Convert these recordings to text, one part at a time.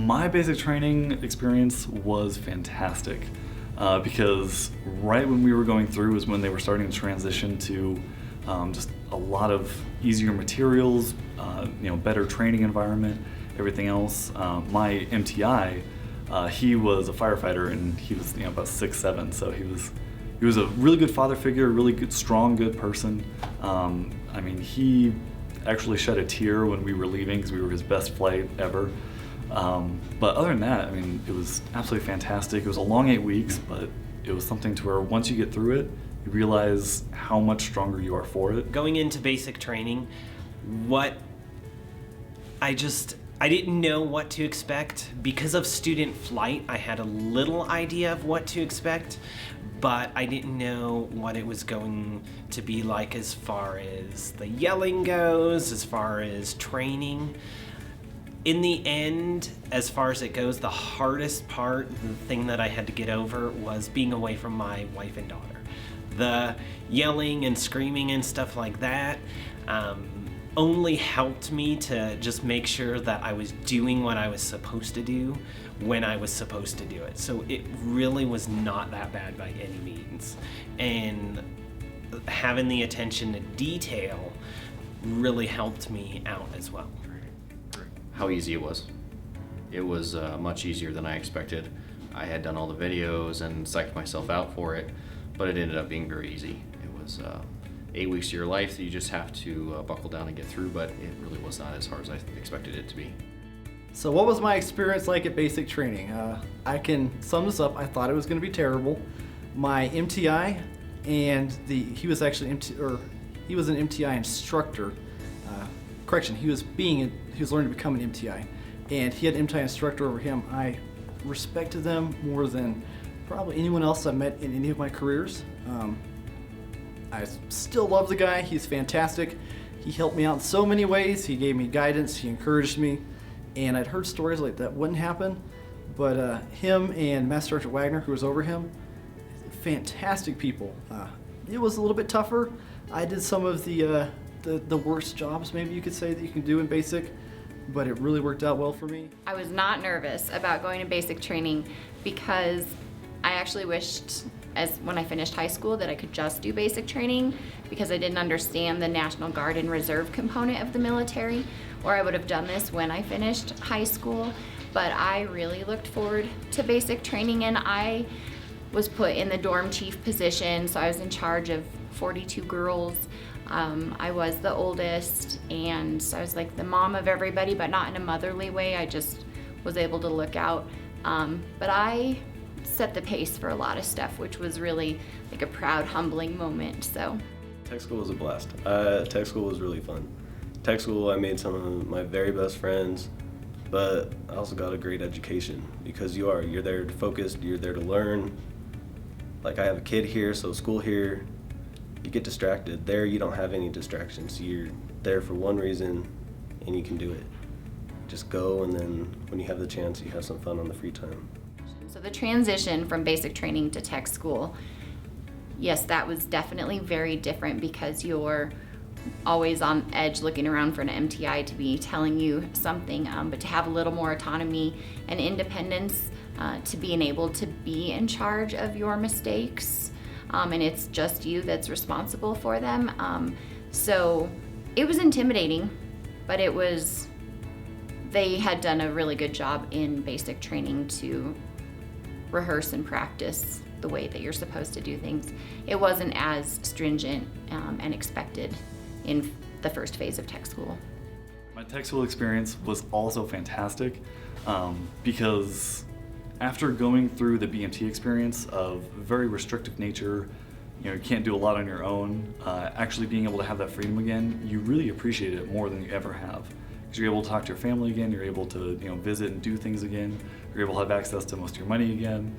My basic training experience was fantastic because right when we were going through is when they were starting to transition to just a lot of easier materials, better training environment, everything else. My MTI, he was a firefighter and he was about 6'7", so he was a really good father figure, really good, strong, good person. He actually shed a tear when we were leaving because we were his best flight ever. But other than that, it was absolutely fantastic. It was a long 8 weeks, but it was something to where once you get through it, you realize how much stronger you are for it. Going into basic training, I didn't know what to expect. Because of student flight, I had a little idea of what to expect, but I didn't know what it was going to be like as far as the yelling goes, as far as training. In the end, as far as it goes, the hardest part, the thing that I had to get over was being away from my wife and daughter. The yelling and screaming and stuff like that only helped me to just make sure that I was doing what I was supposed to do when I was supposed to do it. So it really was not that bad by any means. And having the attention to detail really helped me out as well. How easy it was. It was much easier than I expected. I had done all the videos and psyched myself out for it, but it ended up being very easy. It was 8 weeks of your life that you just have to buckle down and get through, but it really was not as hard as I expected it to be. So what was my experience like at basic training? I can sum this up. I thought it was going to be terrible. My MTI, and he was actually he was an MTI instructor. He was learning to become an MTI, and he had an MTI instructor over him. I respected them more than probably anyone else I met in any of my careers. I still love the guy. He's fantastic. He helped me out in so many ways. He gave me guidance. He encouraged me, and I'd heard stories like that wouldn't happen, but him and Master Sergeant Wagner, who was over him, fantastic people. It was a little bit tougher. I did some of the worst jobs, maybe you could say, that you can do in basic, but it really worked out well for me. I was not nervous about going to basic training because I actually wished, when I finished high school, that I could just do basic training because I didn't understand the National Guard and Reserve component of the military, or I would have done this when I finished high school. But I really looked forward to basic training, and I was put in the dorm chief position, so I was in charge of 42 girls. I was the oldest, and so I was like the mom of everybody, but not in a motherly way. I just was able to look out. But I set the pace for a lot of stuff, which was really like a proud, humbling moment. So tech school was a blast. Tech school was really fun. Tech school, I made some of my very best friends, but I also got a great education because you're there to focus, you're there to learn. Like, I have a kid here, so school here, you get distracted. There, you don't have any distractions. You're there for one reason, and you can do it. Just go, and then when you have the chance, you have some fun on the free time. So the transition from basic training to tech school, yes, that was definitely very different because you're always on edge looking around for an MTI to be telling you something, but to have a little more autonomy and independence, to being able to be in charge of your mistakes, and it's just you that's responsible for them. So it was intimidating, but they had done a really good job in basic training to rehearse and practice the way that you're supposed to do things. It wasn't as stringent and expected in the first phase of tech school. My tech school experience was also fantastic because after going through the BMT experience of very restrictive nature, you can't do a lot on your own, actually being able to have that freedom again, you really appreciate it more than you ever have. Because you're able to talk to your family again, you're able to visit and do things again, you're able to have access to most of your money again.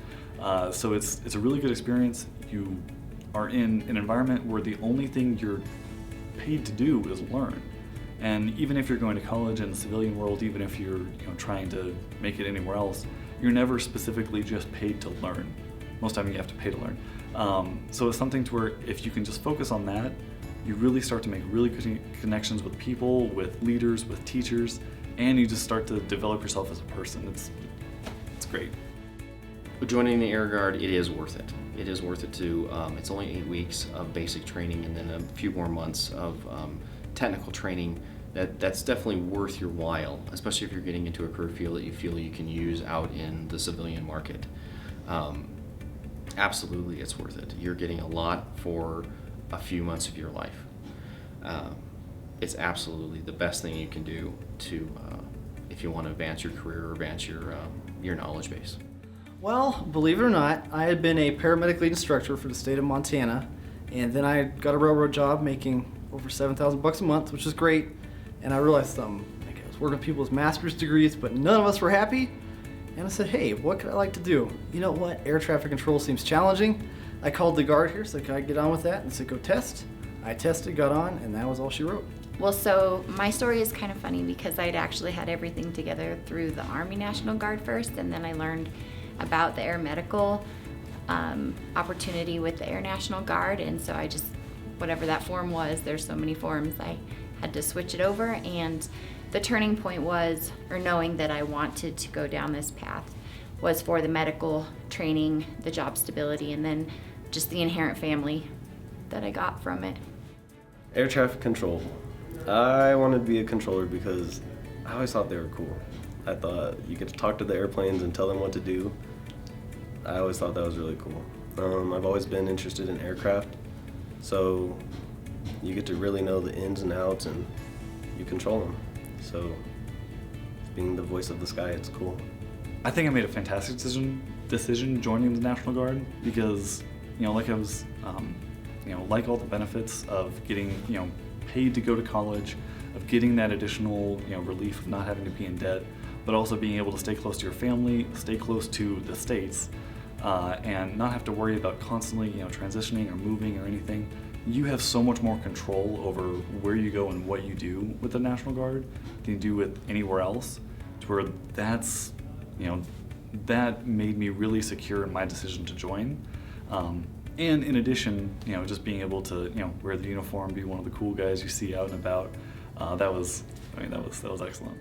So it's a really good experience. You are in an environment where the only thing you're paid to do is learn. And even if you're going to college in the civilian world, even if you're trying to make it anywhere else, you're never specifically just paid to learn. Most of the time you have to pay to learn. So it's something to where if you can just focus on that, you really start to make really good connections with people, with leaders, with teachers, and you just start to develop yourself as a person. It's great. Joining the Air Guard, it is worth it. It is worth it to, it's only 8 weeks of basic training and then a few more months of technical training. That's definitely worth your while, especially if you're getting into a career field that you feel you can use out in the civilian market. Absolutely, it's worth it. You're getting a lot for a few months of your life. It's absolutely the best thing you can do to, if you want to advance your career or advance your knowledge base. Well, believe it or not, I had been a paramedic lead instructor for the state of Montana, and then I got a railroad job making over $7,000 a month, which is great. And I realized I was working with people with master's degrees, but none of us were happy. And I said, hey, what could I like to do? You know what? Air traffic control seems challenging. I called the guard here, said, can I get on with that? And said, go test. I tested, got on, and that was all she wrote. Well, so my story is kind of funny because I'd actually had everything together through the Army National Guard first, and then I learned about the air medical opportunity with the Air National Guard, and so I just, whatever that form was, there's so many forms, I had to switch it over. And the turning point was, or knowing that I wanted to go down this path, was for the medical training, the job stability, and then just the inherent family that I got from it. Air traffic control. I wanted to be a controller because I always thought they were cool. I thought you could talk to the airplanes and tell them what to do. I always thought that was really cool. I've always been interested in aircraft, so you get to really know the ins and outs and you control them. So being the voice of the sky, it's cool. I think I made a fantastic decision joining the National Guard because, like I was, like all the benefits of getting, paid to go to college, of getting that additional, relief of not having to be in debt, but also being able to stay close to your family, stay close to the states, and not have to worry about constantly, transitioning or moving or anything. You have so much more control over where you go and what you do with the National Guard than you do with anywhere else, to where that's, that made me really secure in my decision to join. And in addition, just being able to, wear the uniform, be one of the cool guys you see out and about, that was excellent.